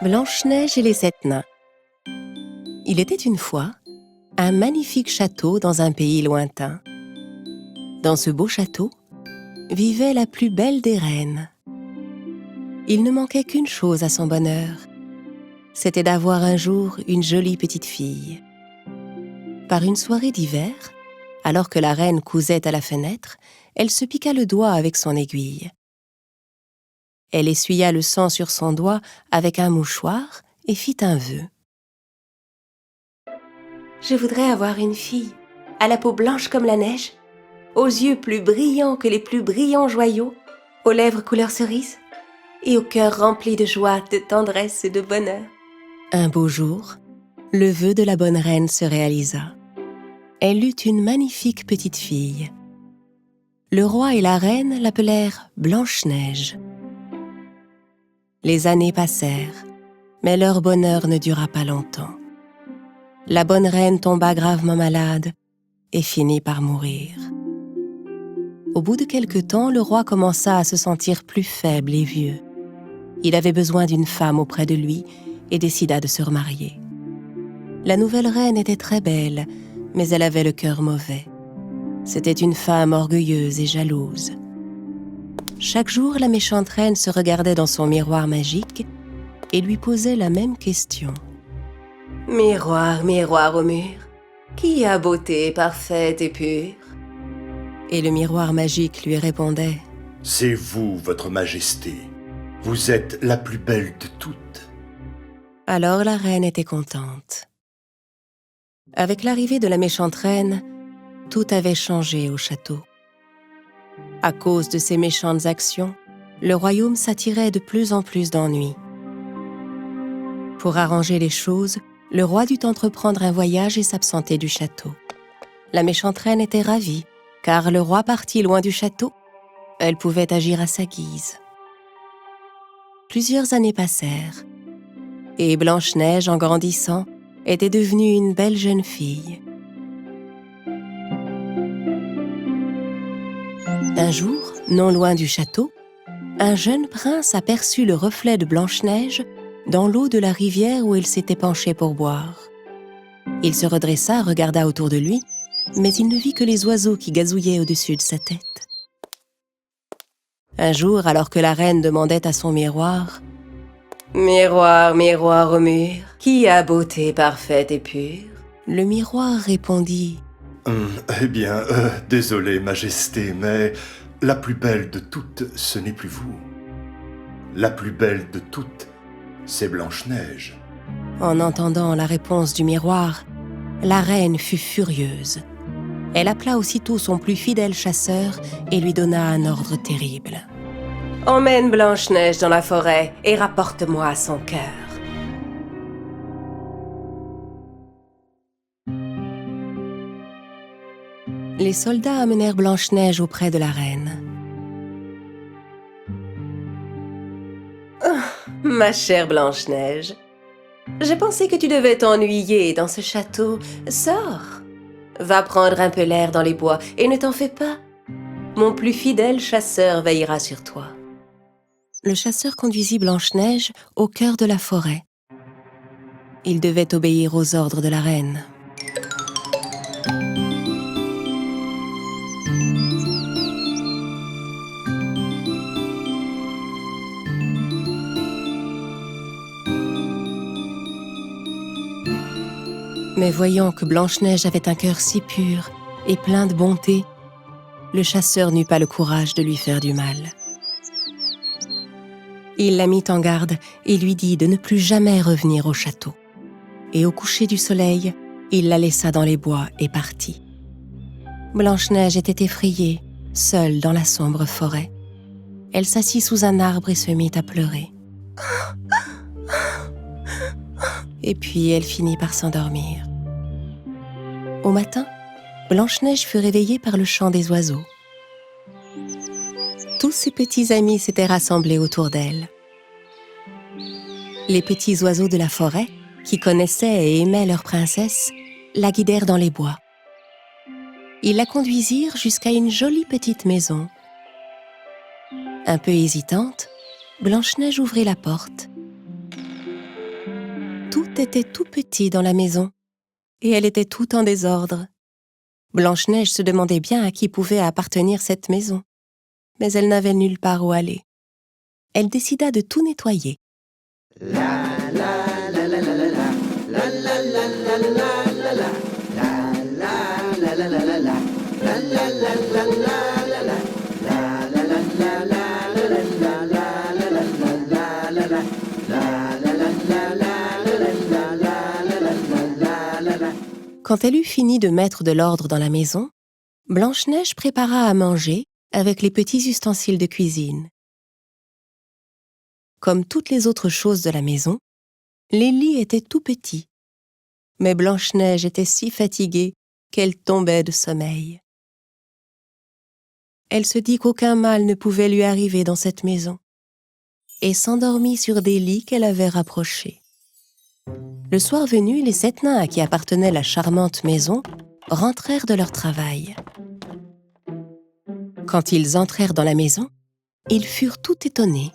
Blanche-Neige et les 7 nains. Il était une fois un magnifique château dans un pays lointain. Dans ce beau château vivait la plus belle des reines. Il ne manquait qu'une chose à son bonheur, c'était d'avoir un jour une jolie petite fille. Par une soirée d'hiver, alors que la reine cousait à la fenêtre, elle se piqua le doigt avec son aiguille. Elle essuya le sang sur son doigt avec un mouchoir et fit un vœu. « Je voudrais avoir une fille, à la peau blanche comme la neige, aux yeux plus brillants que les plus brillants joyaux, aux lèvres couleur cerise, et au cœur rempli de joie, de tendresse et de bonheur. » Un beau jour, le vœu de la bonne reine se réalisa. Elle eut une magnifique petite fille. Le roi et la reine l'appelèrent Blanche-Neige. Les années passèrent, mais leur bonheur ne dura pas longtemps. La bonne reine tomba gravement malade et finit par mourir. Au bout de quelque temps, le roi commença à se sentir plus faible et vieux. Il avait besoin d'une femme auprès de lui et décida de se remarier. La nouvelle reine était très belle, mais elle avait le cœur mauvais. C'était une femme orgueilleuse et jalouse. Chaque jour, la méchante reine se regardait dans son miroir magique et lui posait la même question. « Miroir, miroir au mur, qui a beauté parfaite et pure ?» Et le miroir magique lui répondait « C'est vous, votre majesté. Vous êtes la plus belle de toutes. » Alors la reine était contente. Avec l'arrivée de la méchante reine, tout avait changé au château. À cause de ses méchantes actions, le royaume s'attirait de plus en plus d'ennuis. Pour arranger les choses, le roi dut entreprendre un voyage et s'absenter du château. La méchante reine était ravie, car le roi parti loin du château, elle pouvait agir à sa guise. Plusieurs années passèrent, et Blanche-Neige, en grandissant, était devenue une belle jeune fille. Un jour, non loin du château, un jeune prince aperçut le reflet de Blanche-Neige dans l'eau de la rivière où il s'était penché pour boire. Il se redressa, regarda autour de lui, mais il ne vit que les oiseaux qui gazouillaient au-dessus de sa tête. Un jour, alors que la reine demandait à son miroir « Miroir, miroir au mur, qui a beauté parfaite et pure ?» Le miroir répondit Eh bien, désolé, majesté, mais la plus belle de toutes, ce n'est plus vous. La plus belle de toutes, c'est Blanche-Neige. En entendant la réponse du miroir, la reine fut furieuse. Elle appela aussitôt son plus fidèle chasseur et lui donna un ordre terrible. « Emmène Blanche-Neige dans la forêt et rapporte-moi son cœur. » Les soldats amenèrent Blanche-Neige auprès de la reine. « Oh, ma chère Blanche-Neige, j'ai pensé que tu devais t'ennuyer dans ce château. Sors, va prendre un peu l'air dans les bois et ne t'en fais pas. Mon plus fidèle chasseur veillera sur toi. » Le chasseur conduisit Blanche-Neige au cœur de la forêt. Il devait obéir aux ordres de la reine. Mais voyant que Blanche-Neige avait un cœur si pur et plein de bonté, le chasseur n'eut pas le courage de lui faire du mal. Il la mit en garde et lui dit de ne plus jamais revenir au château. Et au coucher du soleil, il la laissa dans les bois et partit. Blanche-Neige était effrayée, seule dans la sombre forêt. Elle s'assit sous un arbre et se mit à pleurer. Et puis elle finit par s'endormir. Au matin, Blanche-Neige fut réveillée par le chant des oiseaux. Tous ses petits amis s'étaient rassemblés autour d'elle. Les petits oiseaux de la forêt, qui connaissaient et aimaient leur princesse, la guidèrent dans les bois. Ils la conduisirent jusqu'à une jolie petite maison. Un peu hésitante, Blanche-Neige ouvrit la porte. tout était tout petit dans la maison, et elle était tout en désordre. Blanche-Neige se demandait bien à qui pouvait appartenir cette maison, mais elle n'avait nulle part où aller. Elle décida de tout nettoyer. Quand elle eut fini de mettre de l'ordre dans la maison, Blanche-Neige prépara à manger avec les petits ustensiles de cuisine. Comme toutes les autres choses de la maison, les lits étaient tout petits. Mais Blanche-Neige était si fatiguée qu'elle tombait de sommeil. Elle se dit qu'aucun mal ne pouvait lui arriver dans cette maison et s'endormit sur des lits qu'elle avait rapprochés. Le soir venu, les 7 nains à qui appartenait la charmante maison rentrèrent de leur travail. Quand ils entrèrent dans la maison, ils furent tout étonnés.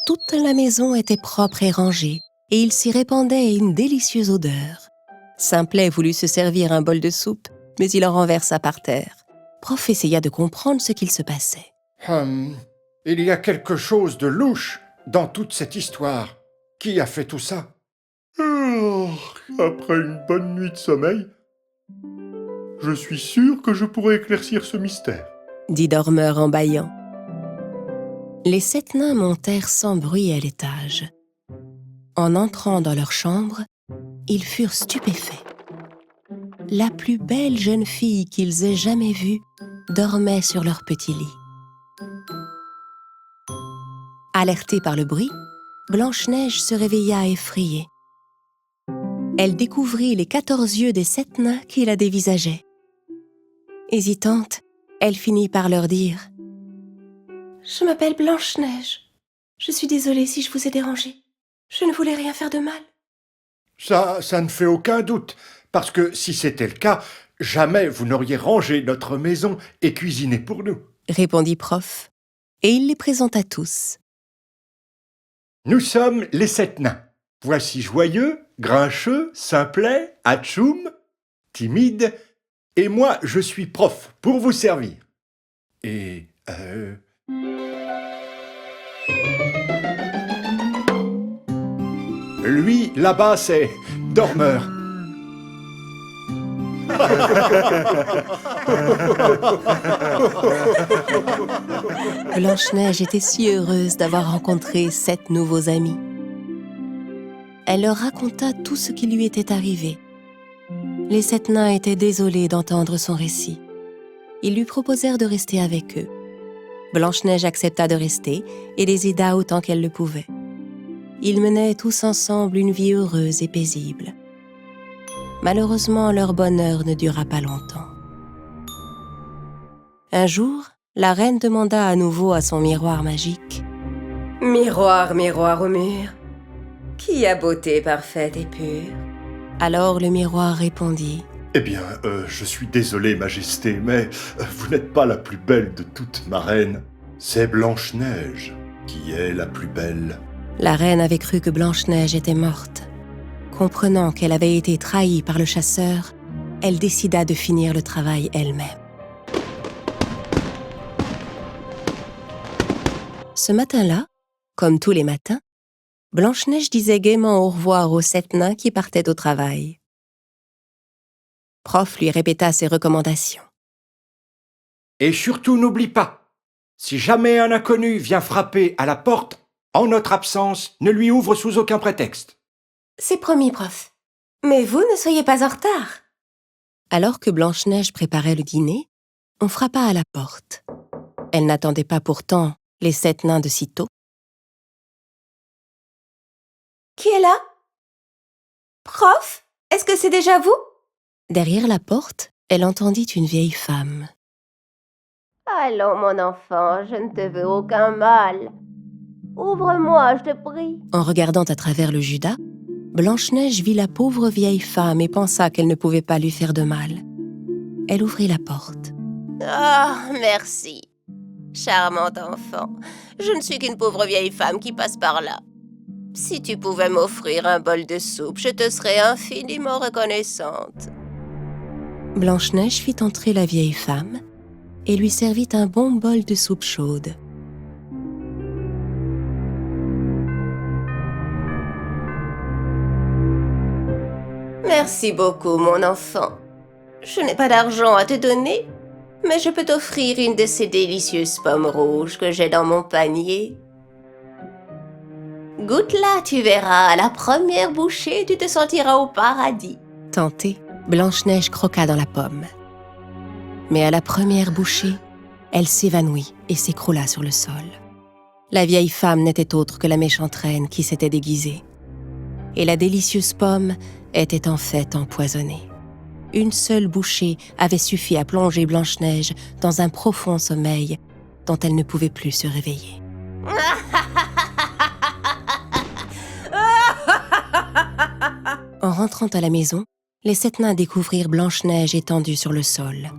Toute la maison était propre et rangée, et il s'y répandait une délicieuse odeur. Simplet voulut se servir un bol de soupe, mais il en renversa par terre. Prof essaya de comprendre ce qu'il se passait. Il y a quelque chose de louche dans toute cette histoire. Qui a fait tout ça? Après une bonne nuit de sommeil, je suis sûr que je pourrai éclaircir ce mystère, dit Dormeur en bâillant. Les 7 nains montèrent sans bruit à l'étage. En entrant dans leur chambre, ils furent stupéfaits. La plus belle jeune fille qu'ils aient jamais vue dormait sur leur petit lit. Alertée par le bruit, Blanche-Neige se réveilla effrayée. Elle découvrit les 14 yeux des 7 nains qui la dévisageaient. Hésitante, elle finit par leur dire « Je m'appelle Blanche-Neige. Je suis désolée si je vous ai dérangé. Je ne voulais rien faire de mal. » Ça ne fait aucun doute, parce que si c'était le cas, jamais vous n'auriez rangé notre maison et cuisiné pour nous. Répondit Prof, et il les présenta tous. Nous sommes les 7 nains. Voici Joyeux, Grincheux, Simplet, Atchoum, Timide, et moi je suis Prof pour vous servir. Et lui, là-bas, c'est Dormeur. Blanche-Neige était si heureuse d'avoir rencontré 7 nouveaux amis. Elle leur raconta tout ce qui lui était arrivé. Les 7 nains étaient désolés d'entendre son récit. Ils lui proposèrent de rester avec eux. Blanche-Neige accepta de rester et les aida autant qu'elle le pouvait. Ils menaient tous ensemble une vie heureuse et paisible. Malheureusement, leur bonheur ne dura pas longtemps. Un jour, la reine demanda à nouveau à son miroir magique « Miroir, miroir au mur, qui a beauté parfaite et pure ?» Alors le miroir répondit Eh bien, je suis désolé, Majesté, mais vous n'êtes pas la plus belle de toutes, ma reine. C'est Blanche-Neige qui est la plus belle. La reine avait cru que Blanche-Neige était morte. Comprenant qu'elle avait été trahie par le chasseur, elle décida de finir le travail elle-même. Ce matin-là, comme tous les matins, Blanche-Neige disait gaiement au revoir aux 7 nains qui partaient au travail. Prof lui répéta ses recommandations. Et surtout, n'oublie pas, si jamais un inconnu vient frapper à la porte, en notre absence, ne lui ouvre sous aucun prétexte. C'est promis, prof. Mais vous ne soyez pas en retard. Alors que Blanche-Neige préparait le dîner, on frappa à la porte. Elle n'attendait pas pourtant les 7 nains de sitôt. Qui est là? Prof, est-ce que c'est déjà vous? Derrière la porte, elle entendit une vieille femme. Allons, mon enfant, je ne te veux aucun mal. Ouvre-moi, je te prie. En regardant à travers le judas, Blanche-Neige vit la pauvre vieille femme et pensa qu'elle ne pouvait pas lui faire de mal. Elle ouvrit la porte. Ah, merci. Charmant enfant, je ne suis qu'une pauvre vieille femme qui passe par là. Si tu pouvais m'offrir un bol de soupe, je te serais infiniment reconnaissante. Blanche-Neige fit entrer la vieille femme et lui servit un bon bol de soupe chaude. Merci beaucoup, mon enfant. Je n'ai pas d'argent à te donner, mais je peux t'offrir une de ces délicieuses pommes rouges que j'ai dans mon panier. Goûte-la, tu verras, à la première bouchée, tu te sentiras au paradis. Tentée, Blanche-Neige croqua dans la pomme. Mais à la première bouchée, elle s'évanouit et s'écroula sur le sol. La vieille femme n'était autre que la méchante reine qui s'était déguisée. Et la délicieuse pomme était en fait empoisonnée. Une seule bouchée avait suffi à plonger Blanche-Neige dans un profond sommeil dont elle ne pouvait plus se réveiller. En rentrant à la maison, les 7 nains découvrirent Blanche-Neige étendue sur le sol.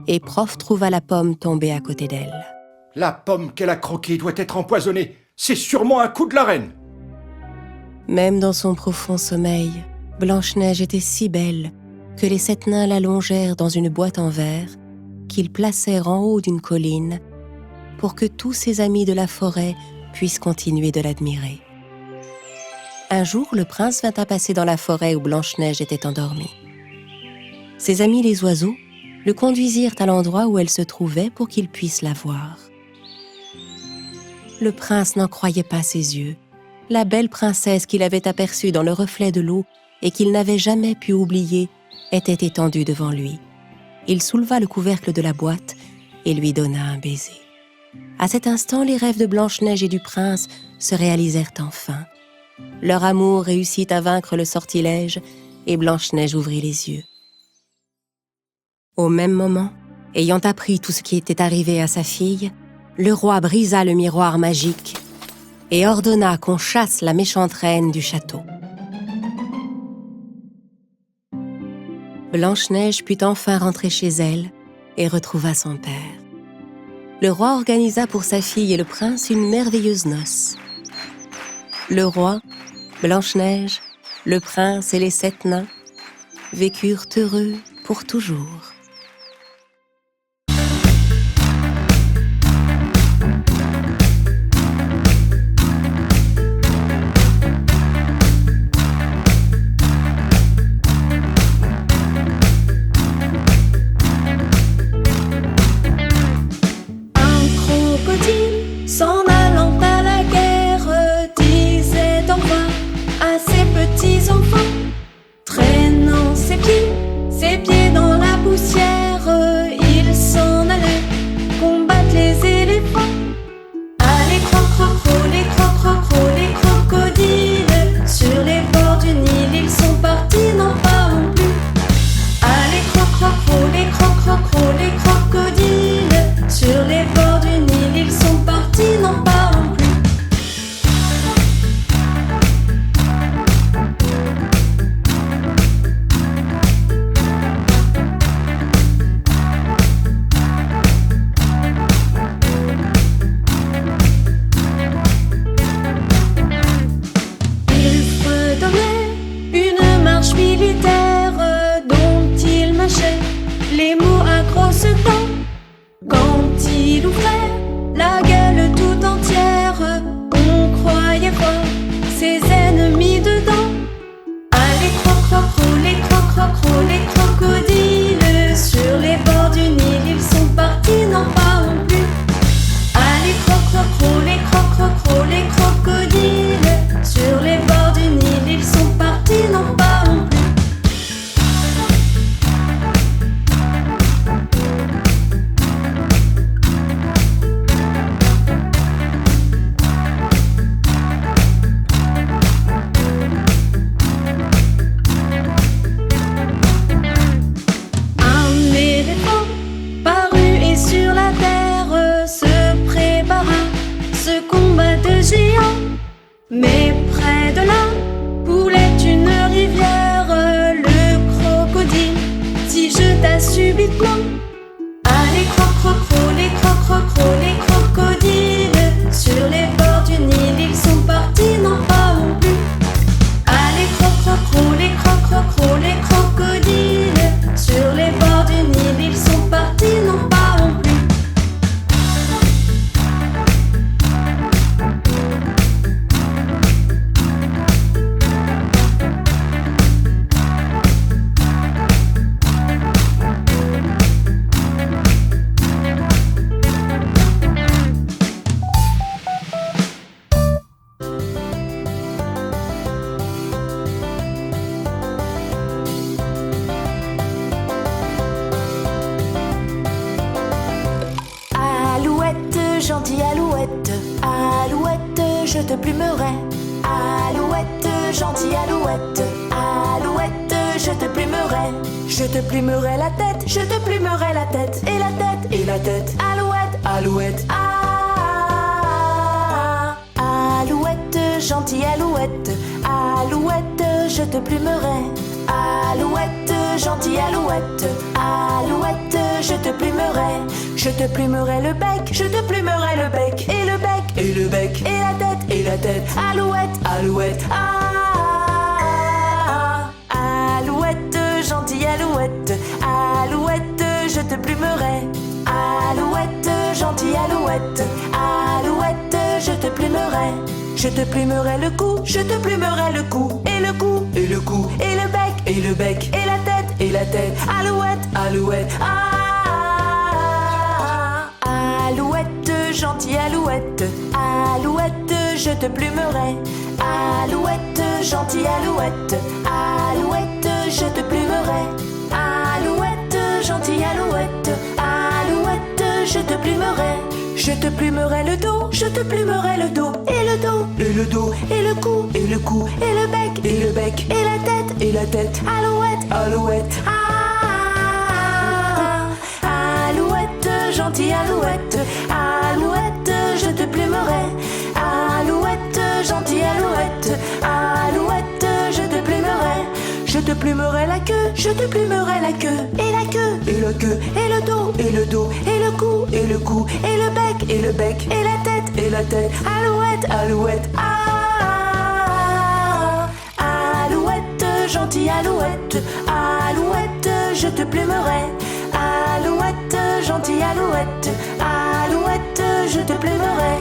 Et Prof trouva la pomme tombée à côté d'elle. La pomme qu'elle a croquée doit être empoisonnée. C'est sûrement un coup de la reine. Même dans son profond sommeil, Blanche-Neige était si belle que les 7 nains l'allongèrent dans une boîte en verre qu'ils placèrent en haut d'une colline pour que tous ses amis de la forêt puissent continuer de l'admirer. Un jour, le prince vint à passer dans la forêt où Blanche-Neige était endormie. Ses amis les oiseaux le conduisirent à l'endroit où elle se trouvait pour qu'il puisse la voir. Le prince n'en croyait pas ses yeux. La belle princesse qu'il avait aperçue dans le reflet de l'eau et qu'il n'avait jamais pu oublier était étendue devant lui. Il souleva le couvercle de la boîte et lui donna un baiser. À cet instant, les rêves de Blanche-Neige et du prince se réalisèrent enfin. Leur amour réussit à vaincre le sortilège et Blanche-Neige ouvrit les yeux. Au même moment, ayant appris tout ce qui était arrivé à sa fille, le roi brisa le miroir magique et ordonna qu'on chasse la méchante reine du château. Blanche-Neige put enfin rentrer chez elle et retrouva son père. Le roi organisa pour sa fille et le prince une merveilleuse noce. Le roi, Blanche-Neige, le prince et les 7 nains vécurent heureux pour toujours. S'en allant à la guerre, disait au revoir à ses petits enfants, traînant ses pieds dans la poussière. je te plumerai. Alouette, gentille alouette. Alouette, je te plumerai. Je te plumerai la tête, je te plumerai la tête. Et la tête, et la tête. Alouette, alouette. Ah, alouette, gentille alouette. Alouette, je te plumerai. Alouette, gentille alouette. Alouette, je te plumerai. Je te plumerai le bec, je te plumerai le bec. Et le bec, et le bec. Et la tête, et la tête. Alouette, alouette. Ah, alouette, gentille alouette. Alouette, je te plumerai. Alouette, gentille alouette. Alouette, je te plumerai. Je te plumerai le cou, je te plumerai le cou. Et le cou, et le cou. Et le bec, et le bec. Et la tête, et la tête. Alouette, alouette. Ah, alouette, gentille alouette. Alouette, je te plumerai. Alouette, gentille alouette. Alouette, je te plumerai. Alouette, gentille alouette. Alouette, je te plumerai. Je te plumerai le dos, je te plumerai le dos. Et le dos, et le dos. Et le cou, et le cou. Et le bec, et le bec. Et la tête, et la tête. Alouette, alouette. Ah, alouette, gentille alouette. Alouette, je te plumerai. Alouette, gentille alouette. Alouette, je te plumerai. Je te plumerai la queue, je te plumerai la queue. Et la queue, et le queue. Et le dos, et le dos. Et le cou, et le cou. Et le bec, et le bec. Et la tête, et la tête. Alouette, alouette. Ah, alouette, gentille alouette. Alouette, je te plumerai. Alouette, gentille alouette. Alouette, je te plumerai.